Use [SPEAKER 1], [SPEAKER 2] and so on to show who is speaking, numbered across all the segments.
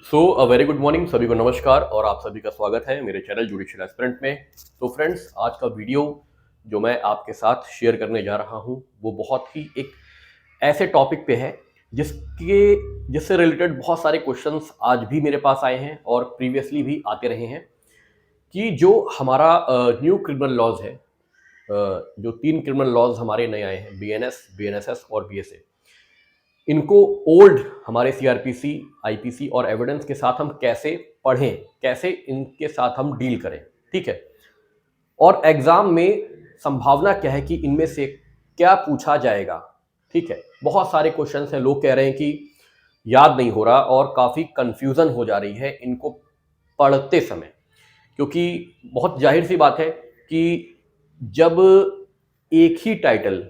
[SPEAKER 1] So a very good morning, सभी को नमस्कार और आप सभी का स्वागत है मेरे चैनल जुडिशियल एस्पिरेंट में। तो फ्रेंड्स, आज का वीडियो जो मैं आपके साथ शेयर करने जा रहा हूं वो बहुत ही एक ऐसे टॉपिक पे है जिससे रिलेटेड बहुत सारे क्वेश्चंस आज भी मेरे पास आए हैं और प्रीवियसली भी आते रहे हैं कि जो हमारा न्यू क्रिमिनल लॉज है, जो 3 क्रिमिनल लॉज हमारे नए आए हैं, बीएनएस, बीएनएसएस और बीएसए, इनको ओल्ड हमारे सीआरपीसी, आईपीसी और एविडेंस के साथ हम कैसे पढ़ें, कैसे इनके साथ हम डील करें। ठीक है। और एग्जाम में संभावना क्या है कि इनमें से क्या पूछा जाएगा। ठीक है। बहुत सारे क्वेश्चंस हैं, लोग कह रहे हैं कि याद नहीं हो रहा और काफ़ी कंफ्यूजन हो जा रही है इनको पढ़ते समय, क्योंकि बहुत जाहिर सी बात है कि जब एक ही टाइटल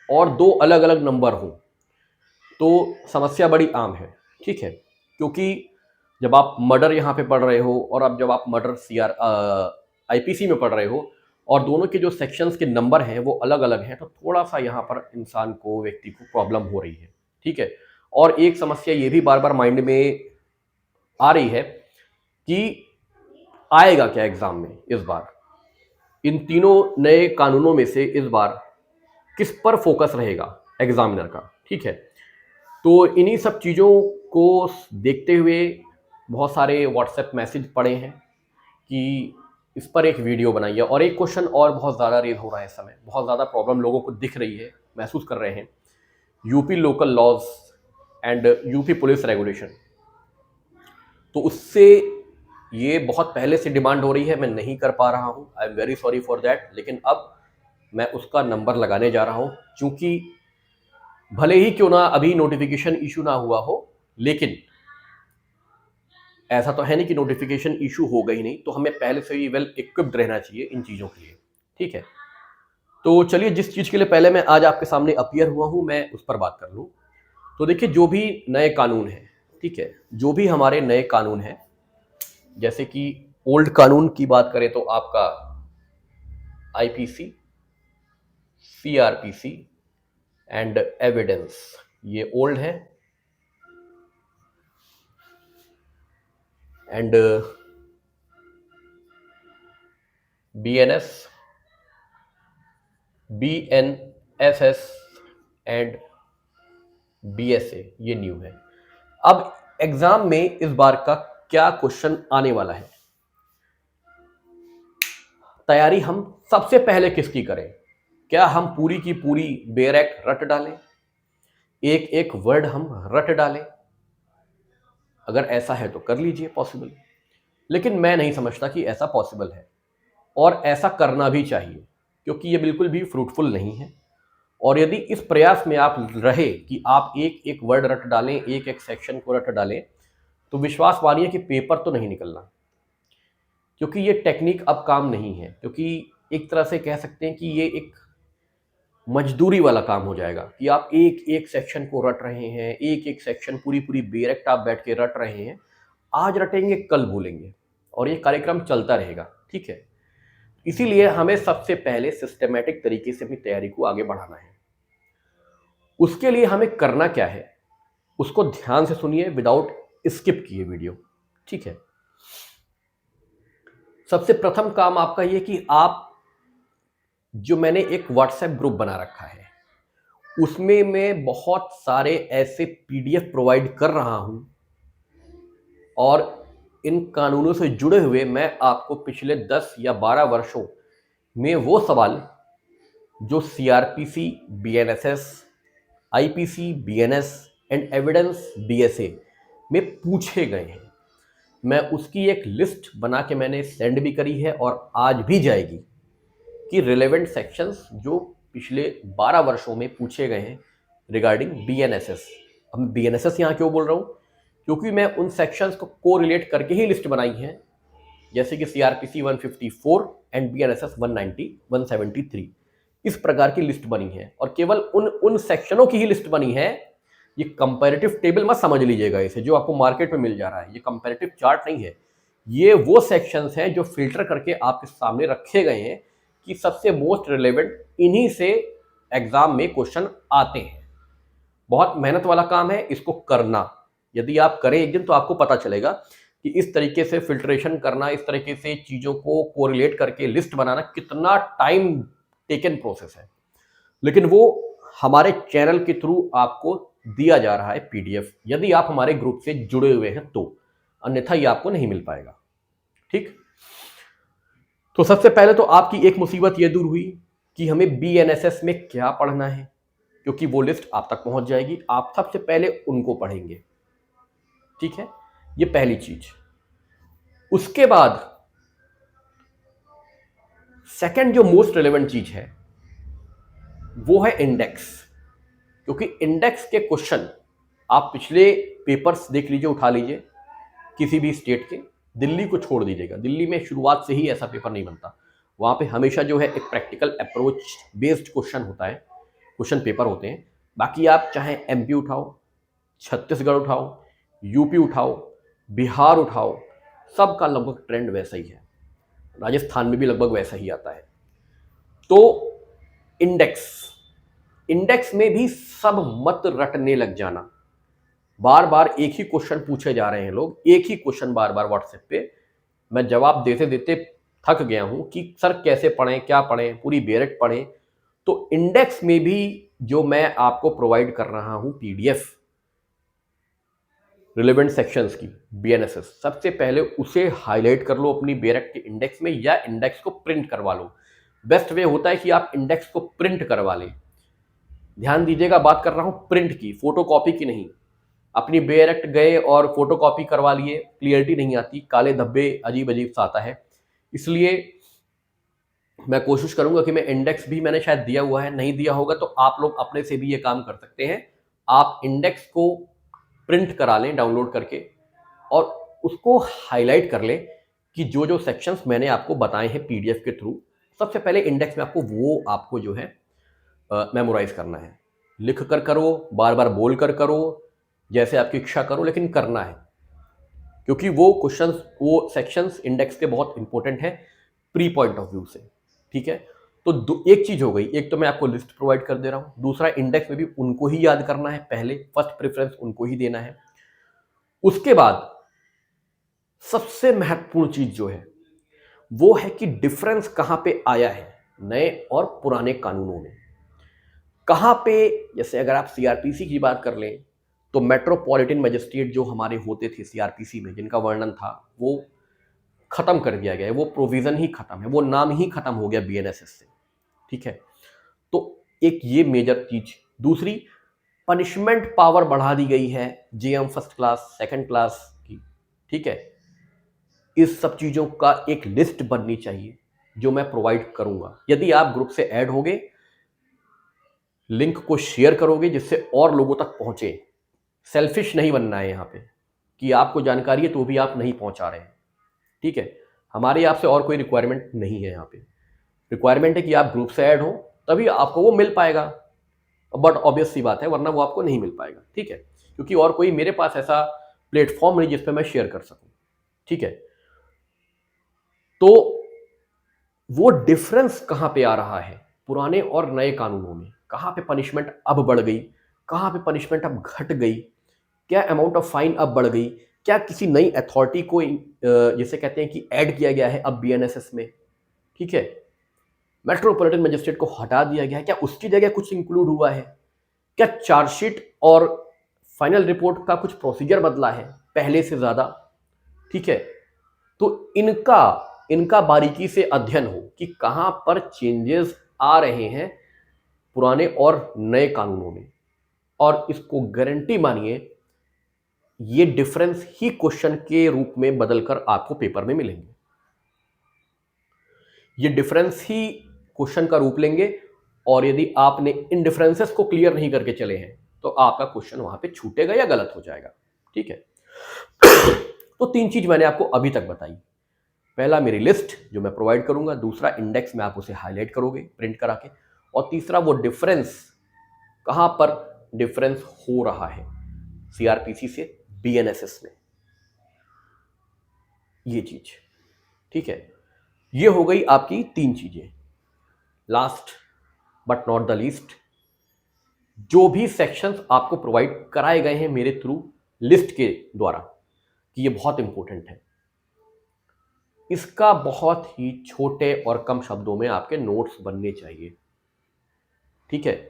[SPEAKER 1] और 2 अलग अलग नंबर हों तो समस्या बड़ी आम है। ठीक है। क्योंकि जब आप मर्डर यहाँ पे पढ़ रहे हो और अब जब आप मर्डर आईपीसी में पढ़ रहे हो और दोनों के जो सेक्शंस के नंबर हैं वो अलग अलग हैं, तो थोड़ा सा यहाँ पर इंसान को, व्यक्ति को प्रॉब्लम हो रही है। ठीक है। और एक समस्या ये भी बार बार माइंड में आ रही है कि आएगा क्या एग्जाम में इस बार, इन तीनों नए कानूनों में से इस बार किस पर फोकस रहेगा एग्जामिनर का। ठीक है। तो इन्हीं सब चीज़ों को देखते हुए बहुत सारे व्हाट्सएप मैसेज पड़े हैं कि इस पर एक वीडियो बनाइए। और एक क्वेश्चन और बहुत ज़्यादा रेज हो रहा है इस समय, बहुत ज़्यादा प्रॉब्लम लोगों को दिख रही है, महसूस कर रहे हैं, UP local laws and UP police regulation. तो उससे ये बहुत पहले से डिमांड हो रही है, मैं नहीं कर पा रहा हूँ, I am very sorry for that. लेकिन अब मैं उसका नंबर लगाने जा रहा हूँ, क्योंकि भले ही क्यों ना अभी नोटिफिकेशन इशू ना हुआ हो, लेकिन ऐसा तो है नहीं कि नोटिफिकेशन इशू हो गई नहीं, तो हमें पहले से ही वेल इक्विप्ड रहना चाहिए इन चीज़ों के लिए। ठीक है। तो चलिए, जिस चीज़ के लिए पहले मैं आज आपके सामने अपीयर हुआ हूं मैं उस पर बात कर लूं। तो देखिए, जो भी नए कानून हैं, ठीक है, जो भी हमारे नए कानून हैं, जैसे कि ओल्ड कानून की बात करें तो आपका आईपीसी, सीआरपीसी एंड एविडेंस, ये ओल्ड है। And BNS, BNSS and BSA, ये न्यू है। अब एग्जाम में इस बार का क्या क्वेश्चन आने वाला है, तैयारी हम सबसे पहले किसकी करें? क्या हम पूरी की पूरी बेरेक्ट रट डालें, एक एक वर्ड हम रट डालें? अगर ऐसा है तो कर लीजिए, पॉसिबल। लेकिन मैं नहीं समझता कि ऐसा पॉसिबल है, और ऐसा करना भी चाहिए, क्योंकि ये बिल्कुल भी फ्रूटफुल नहीं है। और यदि इस प्रयास में आप रहे कि आप एक एक वर्ड रट डालें, एक एक सेक्शन को रट डालें, तो विश्वास मानिए कि पेपर तो नहीं निकलना, क्योंकि ये टेक्निक अब काम नहीं है। क्योंकि एक तरह से कह सकते हैं कि ये एक मजदूरी वाला काम हो जाएगा कि आप एक एक सेक्शन को रट रहे हैं, एक एक सेक्शन पूरी पूरी बेरेक्ट आप बैठ के रट रहे हैं। आज रटेंगे, कल भूलेंगे, और ये कार्यक्रम चलता रहेगा। ठीक है। इसीलिए हमें सबसे पहले सिस्टमेटिक तरीके से अपनी तैयारी को आगे बढ़ाना है। उसके लिए हमें करना क्या है, उसको ध्यान से सुनिए, विदाउट स्किप किए वीडियो। ठीक है। सबसे प्रथम काम आपका ये कि आप, जो मैंने एक व्हाट्सएप ग्रुप बना रखा है, उसमें मैं बहुत सारे ऐसे पीडीएफ प्रोवाइड कर रहा हूं, और इन कानूनों से जुड़े हुए मैं आपको पिछले 10 या 12 वर्षों में वो सवाल जो CrPC, BNSS, IPC, BNS and evidence BSA में पूछे गए हैं, मैं उसकी एक लिस्ट बना के मैंने सेंड भी करी है, और आज भी जाएगी, कि रिलेवेंट सेक्शंस जो पिछले 12 वर्षों में पूछे गए हैं रिगार्डिंग बीएनएसएस। अब मैं बीएनएसएस यहाँ क्यों बोल रहा हूँ, क्योंकि मैं उन सेक्शंस को कोरिलेट करके ही लिस्ट बनाई है, जैसे कि सीआरपीसी 154 एंड बीएनएसएस 190, 173, इस प्रकार की लिस्ट बनी है। और केवल उन सेक्शनों की ही लिस्ट बनी है। ये कंपैरेटिव टेबल मत समझ लीजिएगा इसे, जो आपको मार्केट में मिल जा रहा है, ये कंपैरेटिव चार्ट नहीं है। ये वो सेक्शंस हैं जो फिल्टर करके आपके सामने रखे गए हैं कि सबसे मोस्ट रिलेवेंट इन्हीं से एग्जाम में क्वेश्चन आते हैं। बहुत मेहनत वाला काम है इसको करना, यदि आप करें एक दिन तो आपको पता चलेगा कि इस तरीके से फिल्ट्रेशन करना, इस तरीके से चीज़ों को कोरिलेट करके लिस्ट बनाना कितना टाइम टेकन प्रोसेस है। लेकिन वो हमारे चैनल के थ्रू आपको दिया जा रहा है पीडीएफ, यदि आप हमारे ग्रुप से जुड़े हुए हैं तो, अन्यथा ये आपको नहीं मिल पाएगा। ठीक, तो सबसे पहले तो आपकी एक मुसीबत ये दूर हुई कि हमें बीएनएसएस में क्या पढ़ना है, क्योंकि वो लिस्ट आप तक पहुंच जाएगी, आप सबसे पहले उनको पढ़ेंगे। ठीक है, ये पहली चीज। उसके बाद सेकंड जो मोस्ट रिलेवेंट चीज है वो है इंडेक्स, क्योंकि इंडेक्स के क्वेश्चन आप पिछले पेपर्स देख लीजिए, उठा लीजिए किसी भी स्टेट के, दिल्ली को छोड़ दीजिएगा, दिल्ली में शुरुआत से ही ऐसा पेपर नहीं बनता, वहाँ पे हमेशा जो है एक प्रैक्टिकल अप्रोच बेस्ड क्वेश्चन होता है, क्वेश्चन पेपर होते हैं। बाकी आप चाहे एमपी उठाओ, छत्तीसगढ़ उठाओ, यूपी उठाओ, बिहार उठाओ, सबका लगभग ट्रेंड वैसा ही है, राजस्थान में भी लगभग वैसा ही आता है। तो इंडेक्स में भी सब मत रटने लग जाना, बार बार एक ही क्वेश्चन पूछे जा रहे हैं लोग, एक ही क्वेश्चन बार बार व्हाट्सएप पे, मैं जवाब देते देते थक गया हूं कि सर कैसे पढ़ें, क्या पढ़ें, पूरी बेरेट पढ़ें। तो इंडेक्स में भी जो मैं आपको प्रोवाइड कर रहा हूं पीडीएफ रिलेवेंट सेक्शंस की बीएनएसएस, सबसे पहले उसे हाईलाइट कर लो अपनी बेरेट के इंडेक्स में, या इंडेक्स को प्रिंट करवा लो। बेस्ट वे होता है कि आप इंडेक्स को प्रिंट करवा लें। ध्यान दीजिएगा, बात कर रहा हूं प्रिंट की, फोटोकॉपी की नहीं। अपनी बेरेक्ट गए और फोटोकॉपी करवा लिए, क्लियरिटी नहीं आती, काले धब्बे अजीब अजीब सा आता है। इसलिए मैं कोशिश करूंगा कि मैं इंडेक्स भी, मैंने शायद दिया हुआ है, नहीं दिया होगा तो आप लोग अपने से भी ये काम कर सकते हैं, आप इंडेक्स को प्रिंट करा लें डाउनलोड करके, और उसको हाईलाइट कर लें कि जो जो सेक्शंस मैंने आपको बताए हैं पीडीएफ के थ्रू, सबसे पहले इंडेक्स में आपको जो है मेमोराइज करना है। लिख कर करो, बार बार बोल कर करो, जैसे आपकी इच्छा करो, लेकिन करना है, क्योंकि वो क्वेश्चंस, वो सेक्शंस इंडेक्स के बहुत इंपॉर्टेंट है प्री पॉइंट ऑफ व्यू से। ठीक है, तो एक चीज हो गई, एक तो मैं आपको लिस्ट प्रोवाइड कर दे रहा हूं, दूसरा इंडेक्स में भी उनको ही याद करना है, पहले फर्स्ट प्रेफरेंस उनको ही देना है। उसके बाद सबसे महत्वपूर्ण चीज जो है वो है कि डिफरेंस कहां पे आया है नए और पुराने कानूनों में, कहां पे। जैसे अगर आप सीआरपीसी की बात कर लें तो मेट्रोपॉलिटन मजिस्ट्रेट जो हमारे होते थे सीआरपीसी में, जिनका वर्णन था, वो खत्म कर दिया गया है, वो प्रोविजन ही खत्म है, वो नाम ही खत्म हो गया बीएनएसएस से। ठीक है, तो एक ये मेजर चीज। दूसरी, पनिशमेंट पावर बढ़ा दी गई है JM first class, second class की। ठीक है, इस सब चीजों का एक लिस्ट बननी चाहिए जो मैं प्रोवाइड करूंगा। यदि आप ग्रुप से ऐड होगे, लिंक को शेयर करोगे जिससे और लोगों तक पहुंचे, सेल्फिश नहीं बनना है यहाँ पे कि आपको जानकारी है तो भी आप नहीं पहुंचा रहे हैं। ठीक है, हमारी आपसे और कोई रिक्वायरमेंट नहीं है, यहाँ पे रिक्वायरमेंट है कि आप ग्रुप से ऐड हो, तभी आपको वो मिल पाएगा, बट ऑब्वियस सी बात है, वरना वो आपको नहीं मिल पाएगा। ठीक है, क्योंकि और कोई मेरे पास ऐसा प्लेटफॉर्म नहीं जिस पे मैं शेयर कर सकूं। ठीक है, तो वो डिफरेंस कहां पे आ रहा है पुराने और नए कानूनों में, कहां पे पनिशमेंट अब बढ़ गई, कहां पे पनिशमेंट अब घट गई, क्या अमाउंट ऑफ फाइन अब बढ़ गई, क्या किसी नई अथॉरिटी को जिसे कहते हैं कि ऐड किया गया है अब बीएनएसएस में। ठीक है, मेट्रोपॉलिटन मजिस्ट्रेट को हटा दिया गया है, क्या उसकी जगह कुछ इंक्लूड हुआ है, क्या चार्जशीट और फाइनल रिपोर्ट का कुछ प्रोसीजर बदला है पहले से ज्यादा। ठीक है, तो इनका बारीकी से अध्ययन हो कि कहां पर चेंजेस आ रहे हैं पुराने और नए कानूनों में, और इसको गारंटी मानिए ये डिफरेंस ही क्वेश्चन के रूप में बदलकर आपको पेपर में मिलेंगे। ये डिफरेंस ही क्वेश्चन का रूप लेंगे, और यदि आपने इन डिफरेंसेस को क्लियर नहीं करके चले हैं तो आपका क्वेश्चन वहां पे छूटेगा या गलत हो जाएगा। ठीक है, तो तीन चीज मैंने आपको अभी तक बताई। पहला, मेरी लिस्ट जो मैं प्रोवाइड करूंगा, दूसरा, इंडेक्स में आप उसे हाईलाइट करोगे प्रिंट करा के, और तीसरा, वो डिफरेंस कहां पर डिफरेंस हो रहा है सीआरपीसी से बीएनएसएस में, ये चीज। ठीक है, ये हो गई आपकी तीन चीजें। Last but not the least, जो भी सेक्शंस आपको प्रोवाइड कराए गए हैं मेरे थ्रू, लिस्ट के द्वारा कि ये बहुत इंपॉर्टेंट है। इसका बहुत ही छोटे और कम शब्दों में आपके नोट्स बनने चाहिए, ठीक है।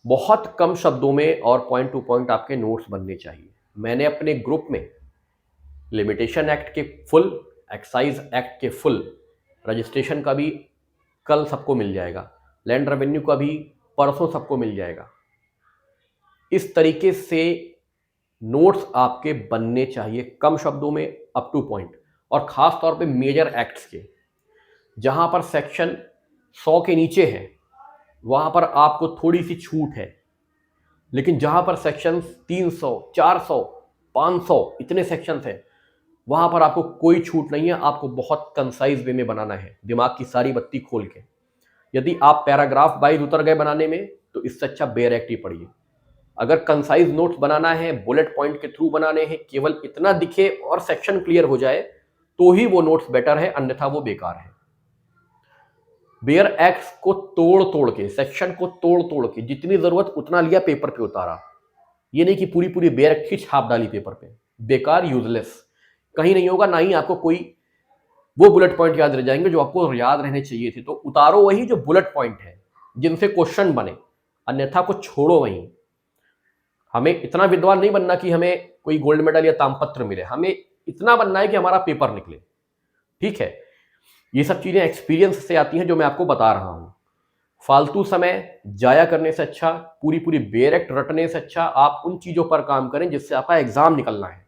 [SPEAKER 1] बहुत कम शब्दों में और पॉइंट टू पॉइंट आपके नोट्स बनने चाहिए। मैंने अपने ग्रुप में लिमिटेशन एक्ट के फुल, एक्साइज एक्ट के फुल, रजिस्ट्रेशन का भी कल सबको मिल जाएगा, लैंड रेवेन्यू का भी परसों सबको मिल जाएगा। इस तरीके से नोट्स आपके बनने चाहिए कम शब्दों में, अप टू पॉइंट, और खास तौर पे मेजर एक्ट्स के, जहां पर सेक्शन 100 के नीचे है वहां पर आपको थोड़ी सी छूट है, लेकिन जहां पर सेक्शन 300, 400, 500 इतने सेक्शंस हैं वहां पर आपको कोई छूट नहीं है। आपको बहुत कंसाइज वे में बनाना है, दिमाग की सारी बत्ती खोल के। यदि आप पैराग्राफ वाइज उतर गए बनाने में तो इससे अच्छा बेयर एक्ट ही पढ़िए। अगर कंसाइज नोट्स बनाना है, बुलेट पॉइंट के थ्रू बनाने हैं, केवल इतना दिखे और सेक्शन क्लियर हो जाए तो ही वो नोट्स बेटर है, अन्यथा वो बेकार है। बेयर एक्ट्स को तोड़ तोड़ के, सेक्शन को तोड़ तोड़ के जितनी जरूरत उतना लिया, पेपर पे उतारा। ये नहीं कि पूरी पूरी बेयर एक्ट की छाप डाली पेपर पे, बेकार, यूजलेस, कहीं नहीं होगा। ना ही आपको कोई वो बुलेट पॉइंट याद रह जाएंगे जो आपको याद रहने चाहिए थे। तो उतारो वही जो बुलेट पॉइंट है जिनसे क्वेश्चन बने, अन्यथा को छोड़ो वहीं। हमें इतना विद्वान नहीं बनना कि हमें कोई गोल्ड मेडल या तामपत्र मिले, हमें इतना बनना है कि हमारा पेपर निकले, ठीक है। ये सब चीजें एक्सपीरियंस से आती हैं जो मैं आपको बता रहा हूं। फालतू समय जाया करने से अच्छा, पूरी पूरी बेयर एक्ट रटने से अच्छा आप उन चीजों पर काम करें जिससे आपका एग्जाम निकलना है।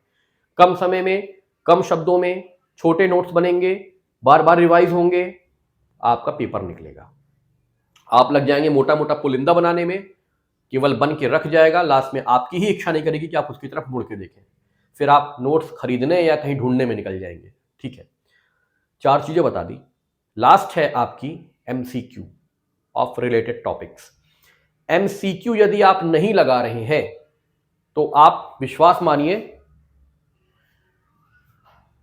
[SPEAKER 1] कम समय में, कम शब्दों में, छोटे नोट्स बनेंगे, बार बार रिवाइज होंगे, आपका पेपर निकलेगा। आप लग जाएंगे मोटा मोटा पुलिंदा बनाने में, केवल बन के रख जाएगा, लास्ट में आपकी ही इच्छा नहीं करेगी कि आप उसकी तरफ मुड़ के देखें। फिर आप नोट्स खरीदने या कहीं ढूंढने में निकल जाएंगे, ठीक है। 4 चीजें बता दी। लास्ट है आपकी MCQ of related topics. MCQ यदि आप नहीं लगा रहे हैं तो आप विश्वास मानिए,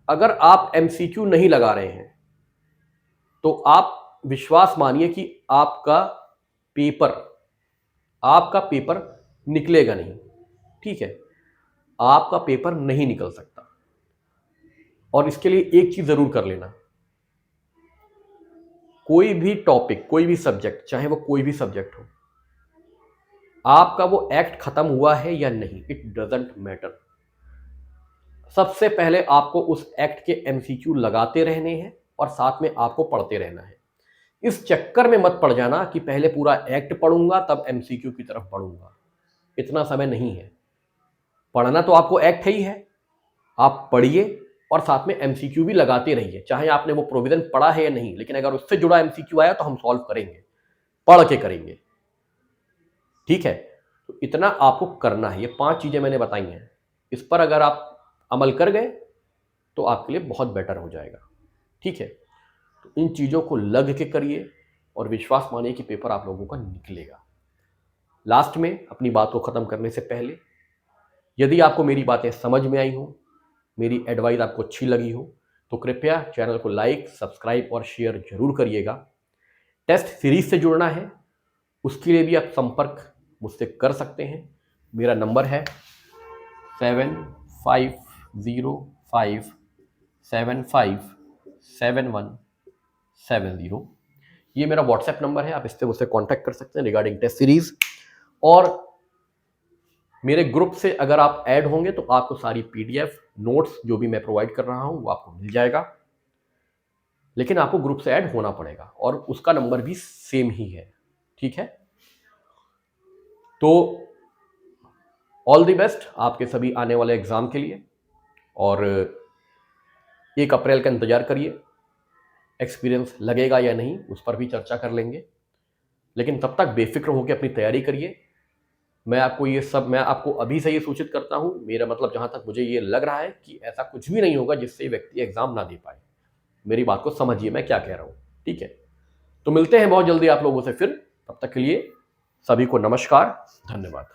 [SPEAKER 1] अगर आप एमसीक्यू नहीं लगा रहे हैं तो आप विश्वास मानिए कि आपका पेपर निकलेगा नहीं, ठीक है। आपका पेपर नहीं निकल सकता। और इसके लिए एक चीज जरूर कर लेना, कोई भी टॉपिक, कोई भी सब्जेक्ट, चाहे वो कोई भी सब्जेक्ट हो, आपका वो एक्ट खत्म हुआ है या नहीं, इट डजंट मैटर। सबसे पहले आपको उस एक्ट के एमसीक्यू लगाते रहने हैं और साथ में आपको पढ़ते रहना है। इस चक्कर में मत पड़ जाना कि पहले पूरा एक्ट पढ़ूंगा तब एमसीक्यू की तरफ बढ़ूंगा, इतना समय नहीं है। पढ़ना तो आपको एक्ट ही है, आप पढ़िए और साथ में एमसीक्यू भी लगाते रहिए। चाहे आपने वो प्रोविजन पढ़ा है या नहीं, लेकिन अगर उससे जुड़ा एमसीक्यू आया तो हम सॉल्व करेंगे, पढ़ के करेंगे, ठीक है। तो इतना आपको करना है। ये 5 चीजें मैंने बताई हैं, इस पर अगर आप अमल कर गए तो आपके लिए बहुत बेटर हो जाएगा, ठीक है। तो इन चीजों को लग के करिए और विश्वास मानिए कि पेपर आप लोगों का निकलेगा। लास्ट में अपनी बात को खत्म करने से पहले, यदि आपको मेरी बातें समझ में आई हो, मेरी एडवाइस आपको अच्छी लगी हो, तो कृपया चैनल को लाइक, सब्सक्राइब और शेयर जरूर करिएगा। टेस्ट सीरीज से जुड़ना है उसके लिए भी आप संपर्क मुझसे कर सकते हैं। मेरा नंबर है 7505757170। ये मेरा व्हाट्सएप नंबर है, आप इससे मुझसे कांटेक्ट कर सकते हैं रिगार्डिंग टेस्ट सीरीज। और मेरे ग्रुप से अगर आप ऐड होंगे तो आपको सारी पीडीएफ नोट्स जो भी मैं प्रोवाइड कर रहा हूं वो आपको मिल जाएगा, लेकिन आपको ग्रुप से ऐड होना पड़ेगा और उसका नंबर भी सेम ही है, ठीक है। तो ऑल द बेस्ट आपके सभी आने वाले एग्जाम के लिए, और 1 अप्रैल का इंतजार करिए। एक्सपीरियंस लगेगा या नहीं उस पर भी चर्चा कर लेंगे, लेकिन तब तक बेफिक्र होकर अपनी तैयारी करिए। मैं आपको अभी से ये सूचित करता हूं, मेरा मतलब जहां तक मुझे ये लग रहा है कि ऐसा कुछ भी नहीं होगा जिससे व्यक्ति एग्जाम ना दे पाए। मेरी बात को समझिए मैं क्या कह रहा हूं, ठीक है। तो मिलते हैं बहुत जल्दी आप लोगों से फिर, तब तक के लिए सभी को नमस्कार, धन्यवाद।